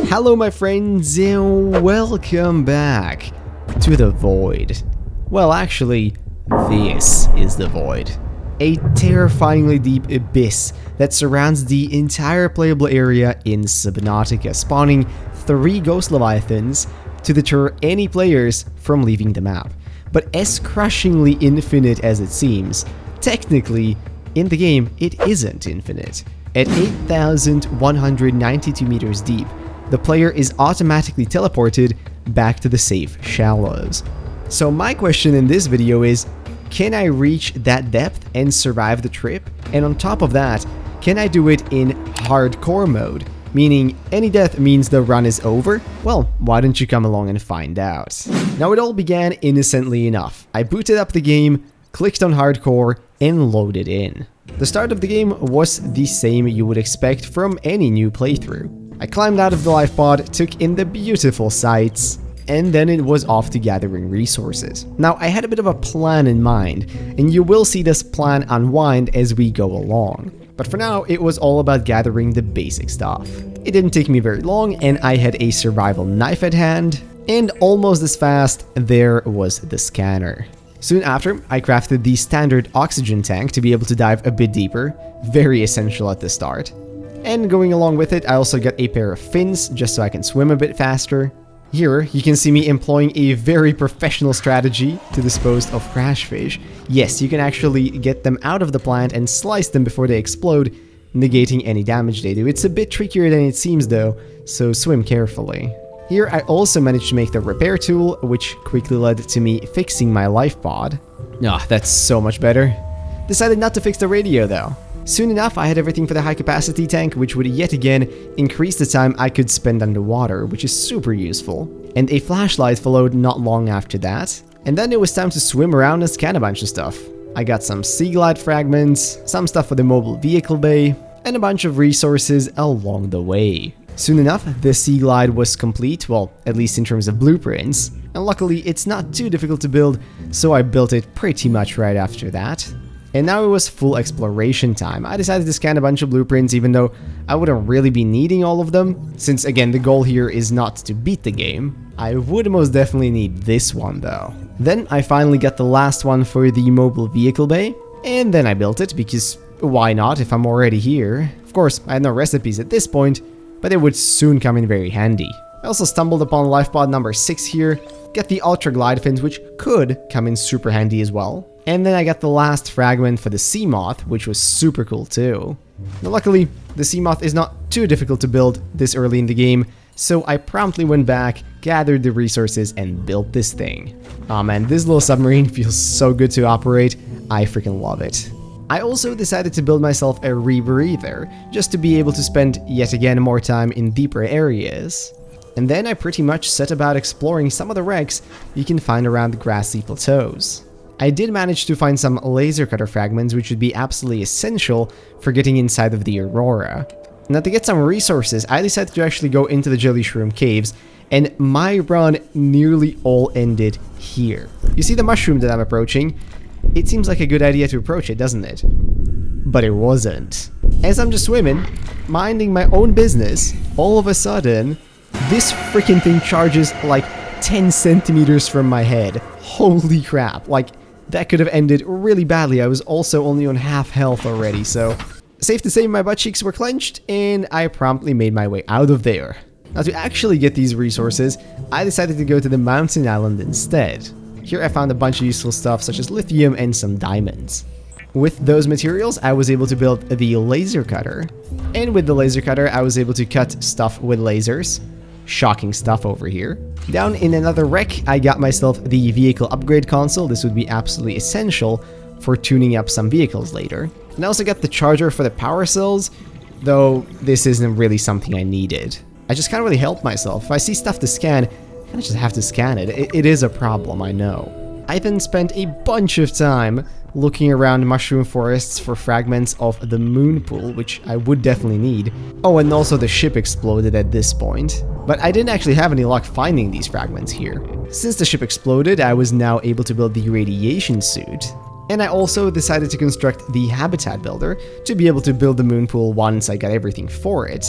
Hello my friends and welcome back to the Void. Well actually, this is the Void. A terrifyingly deep abyss that surrounds the entire playable area in Subnautica, spawning 3 ghost leviathans to deter any players from leaving the map. But as crushingly infinite as it seems, technically, in the game it isn't infinite. At 8,192 meters deep, the player is automatically teleported back to the safe shallows. So my question in this video is, can I reach that depth and survive the trip? And on top of that, can I do it in hardcore mode? Meaning, any death means the run is over? Well, why don't you come along and find out? Now it all began innocently enough. I booted up the game, clicked on hardcore, and loaded in. The start of the game was the same you would expect from any new playthrough. I climbed out of the life pod, took in the beautiful sights, and then it was off to gathering resources. Now, I had a bit of a plan in mind, and you will see this plan unwind as we go along. But for now, it was all about gathering the basic stuff. It didn't take me very long, and I had a survival knife at hand, and almost as fast, there was the scanner. Soon after, I crafted the standard oxygen tank to be able to dive a bit deeper, very essential at the start. And going along with it, I also got a pair of fins, just so I can swim a bit faster. Here, you can see me employing a very professional strategy to dispose of crash fish. Yes, you can actually get them out of the plant and slice them before they explode, negating any damage they do. It's a bit trickier than it seems though, so swim carefully. Here, I also managed to make the repair tool, which quickly led to me fixing my life pod. That's so much better. Decided not to fix the radio though. Soon enough, I had everything for the high-capacity tank, which would yet again increase the time I could spend underwater, which is super useful. And a flashlight followed not long after that. And then it was time to swim around and scan a bunch of stuff. I got some sea glide fragments, some stuff for the mobile vehicle bay, and a bunch of resources along the way. Soon enough, the sea glide was complete, well, at least in terms of blueprints. And luckily, it's not too difficult to build, so I built it pretty much right after that. And now it was full exploration time. I decided to scan a bunch of blueprints even though I wouldn't really be needing all of them, since again the goal here is not to beat the game. I would most definitely need this one though. Then I finally got the last one for the mobile vehicle bay, and then I built it because why not if I'm already here? Of course, I had no recipes at this point, but it would soon come in very handy. I also stumbled upon life pod number 6 here, get the ultra glide fins which could come in super handy as well. And then I got the last fragment for the sea moth, which was super cool too. Now, luckily, the sea moth is not too difficult to build this early in the game, so I promptly went back, gathered the resources, and built this thing. Aw man, this little submarine feels so good to operate, I freaking love it. I also decided to build myself a rebreather, just to be able to spend yet again more time in deeper areas. And then I pretty much set about exploring some of the wrecks you can find around the grassy plateaus. I did manage to find some laser cutter fragments which would be absolutely essential for getting inside of the Aurora. Now to get some resources, I decided to actually go into the Jelly Shroom Caves, and my run nearly all ended here. You see the mushroom that I'm approaching? It seems like a good idea to approach it, doesn't it? But it wasn't. As I'm just swimming, minding my own business, all of a sudden, this freaking thing charges like 10 centimeters from my head. Holy crap, like, that could have ended really badly. I was also only on half health already, so safe to say my butt cheeks were clenched, and I promptly made my way out of there. Now to actually get these resources, I decided to go to the mountain island instead. Here I found a bunch of useful stuff such as lithium and some diamonds. With those materials, I was able to build the laser cutter. And with the laser cutter, I was able to cut stuff with lasers. Shocking stuff over here. Down in another wreck, I got myself the vehicle upgrade console. This would be absolutely essential for tuning up some vehicles later. And I also got the charger for the power cells, though this isn't really something I needed. I just can't really help myself. If I see stuff to scan, I kind of just have to scan it. It is a problem, I know. I then spent a bunch of time looking around mushroom forests for fragments of the moon pool, which I would definitely need. Oh, and also the ship exploded at this point. But I didn't actually have any luck finding these fragments here. Since the ship exploded, I was now able to build the radiation suit. And I also decided to construct the habitat builder to be able to build the moon pool once I got everything for it.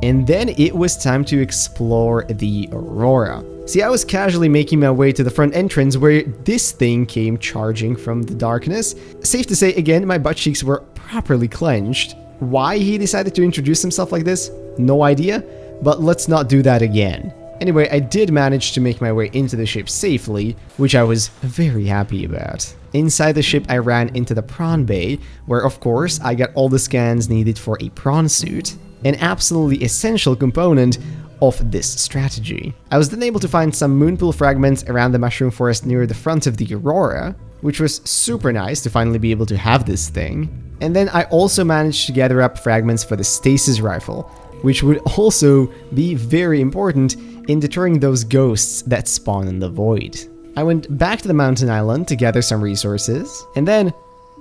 And then it was time to explore the Aurora. See, I was casually making my way to the front entrance where this thing came charging from the darkness. Safe to say, again, my butt cheeks were properly clenched. Why he decided to introduce himself like this? No idea, but let's not do that again. Anyway, I did manage to make my way into the ship safely, which I was very happy about. Inside the ship, I ran into the prawn bay, where of course I got all the scans needed for a prawn suit, an absolutely essential component of this strategy. I was then able to find some moonpool fragments around the mushroom forest near the front of the Aurora, which was super nice to finally be able to have this thing. And then I also managed to gather up fragments for the stasis rifle, which would also be very important in deterring those ghosts that spawn in the void. I went back to the mountain island to gather some resources, and then,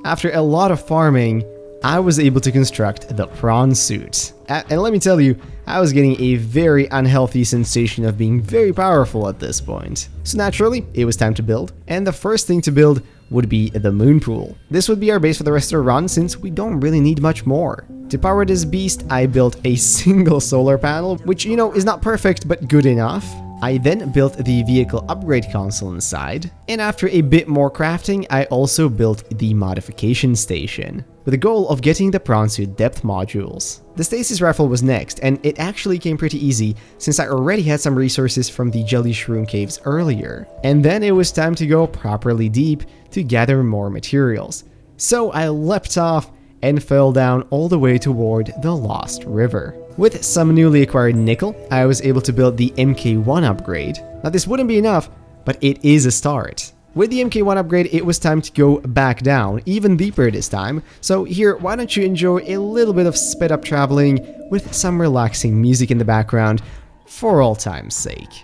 after a lot of farming, I was able to construct the prawn suit. And let me tell you, I was getting a very unhealthy sensation of being very powerful at this point. So naturally, it was time to build, and the first thing to build would be the moon pool. This would be our base for the rest of the run since we don't really need much more. To power this beast, I built a single solar panel, which, you know, is not perfect but good enough. I then built the vehicle upgrade console inside, and after a bit more crafting, I also built the modification station, with the goal of getting the prawn suit depth modules. The stasis rifle was next, and it actually came pretty easy since I already had some resources from the jelly shroom caves earlier. And then it was time to go properly deep to gather more materials. So I leapt off and fell down all the way toward the Lost River. With some newly acquired nickel, I was able to build the MK1 upgrade. Now this wouldn't be enough, but it is a start. With the MK1 upgrade, it was time to go back down, even deeper this time. So here, why don't you enjoy a little bit of sped up traveling with some relaxing music in the background for all time's sake.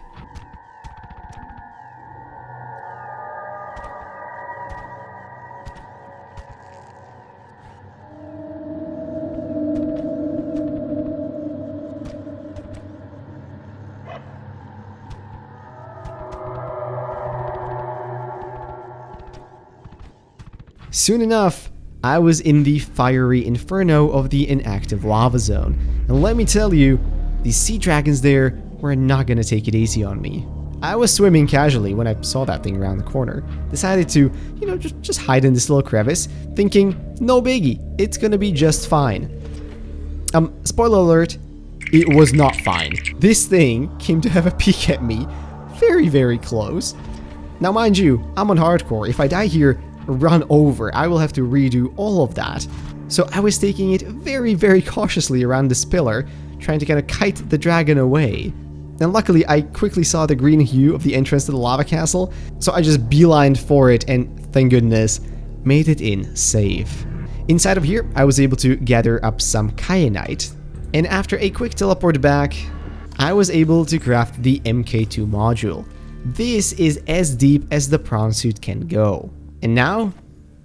Soon enough, I was in the fiery inferno of the inactive lava zone, and let me tell you, the sea dragons there were not gonna take it easy on me. I was swimming casually when I saw that thing around the corner, decided to, you know, just hide in this little crevice, thinking, no biggie, it's gonna be just fine. Spoiler alert, it was not fine. This thing came to have a peek at me, very, very close. Now mind you, I'm on hardcore. If I die here, run over, I will have to redo all of that. So I was taking it very, very cautiously around this pillar, trying to kind of kite the dragon away. And luckily, I quickly saw the green hue of the entrance to the lava castle, so I just beelined for it and, thank goodness, made it in safe. Inside of here, I was able to gather up some kyanite, and after a quick teleport back, I was able to craft the MK2 module. This is as deep as the prawn suit can go. And now,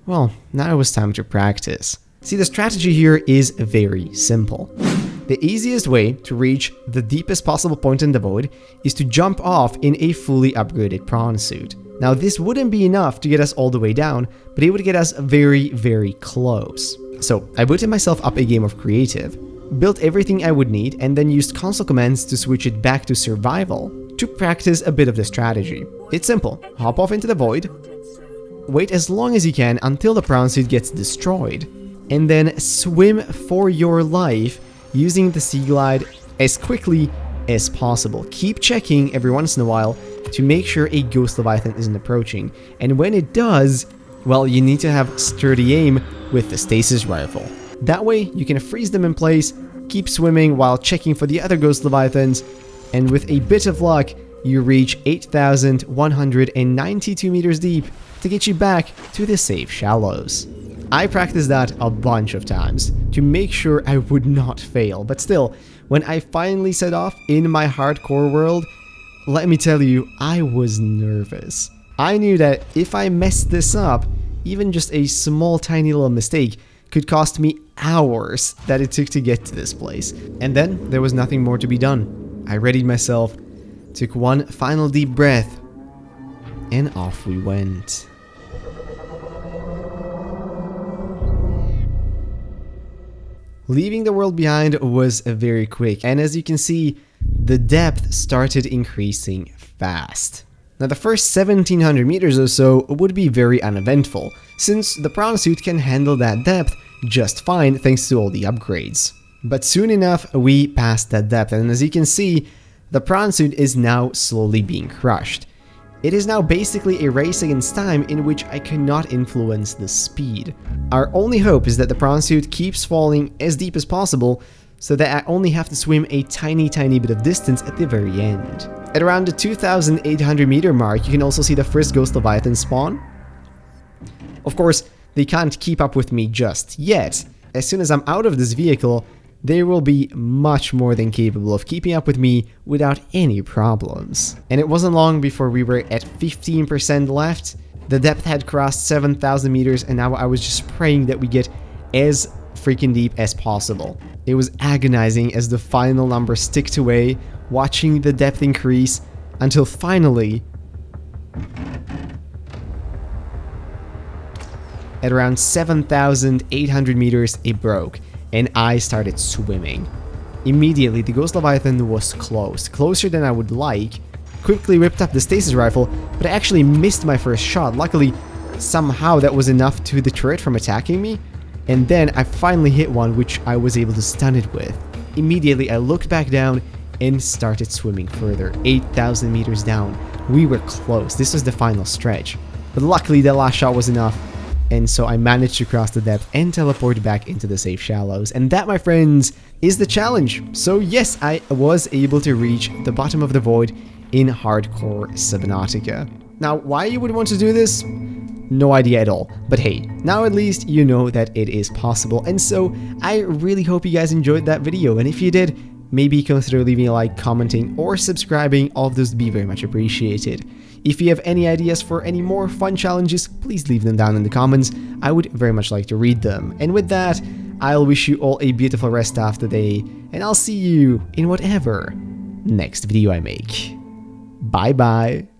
well, now it was time to practice. See, the strategy here is very simple. The easiest way to reach the deepest possible point in the void is to jump off in a fully upgraded prawn suit. Now, this wouldn't be enough to get us all the way down, but it would get us very, very close. So I booted myself up a game of creative, built everything I would need, and then used console commands to switch it back to survival to practice a bit of the strategy. It's simple. Hop off into the void, wait as long as you can until the prawn suit gets destroyed, and then swim for your life using the sea glide as quickly as possible. Keep checking every once in a while to make sure a ghost leviathan isn't approaching, and when it does, well, you need to have sturdy aim with the stasis rifle. That way you can freeze them in place, keep swimming while checking for the other ghost leviathans, and with a bit of luck, you reach 8,192 meters deep to get you back to the safe shallows. I practiced that a bunch of times to make sure I would not fail, but still, when I finally set off in my hardcore world, let me tell you, I was nervous. I knew that if I messed this up, even just a small tiny little mistake could cost me hours that it took to get to this place. And then there was nothing more to be done. I readied myself, took one final deep breath, and off we went. Leaving the world behind was very quick, and as you can see, the depth started increasing fast. Now the first 1700 meters or so would be very uneventful, since the prawn suit can handle that depth just fine thanks to all the upgrades. But soon enough we passed that depth, and as you can see, the prawn suit is now slowly being crushed. It is now basically a race against time in which I cannot influence the speed. Our only hope is that the prawn suit keeps falling as deep as possible, so that I only have to swim a tiny bit of distance at the very end. At around the 2800 meter mark, you can also see the first ghost leviathan spawn. Of course, they can't keep up with me just yet. As soon as I'm out of this vehicle, they will be much more than capable of keeping up with me without any problems. And it wasn't long before we were at 15% left. The depth had crossed 7,000 meters, and now I was just praying that we get as freaking deep as possible. It was agonizing as the final numbers ticked away, watching the depth increase until finally, at around 7,800 meters, it broke, and I started swimming. Immediately, the Ghost Leviathan was close, closer than I would like. Quickly whipped up the stasis rifle, but I actually missed my first shot. Luckily, somehow that was enough to deter it from attacking me, and then I finally hit one which I was able to stun it with. Immediately, I looked back down and started swimming further. 8,000 meters down. We were close. This was the final stretch. But luckily, that last shot was enough, and so I managed to cross the depth and teleport back into the safe shallows. And that, my friends, is the challenge. So yes, I was able to reach the bottom of the void in hardcore Subnautica. Now, why you would want to do this? No idea at all. But hey, now at least you know that it is possible. And so I really hope you guys enjoyed that video. And if you did, maybe consider leaving a like, commenting, or subscribing. All of those would be very much appreciated. If you have any ideas for any more fun challenges, please leave them down in the comments. I would very much like to read them. And with that, I'll wish you all a beautiful rest of the day, and I'll see you in whatever next video I make. Bye bye.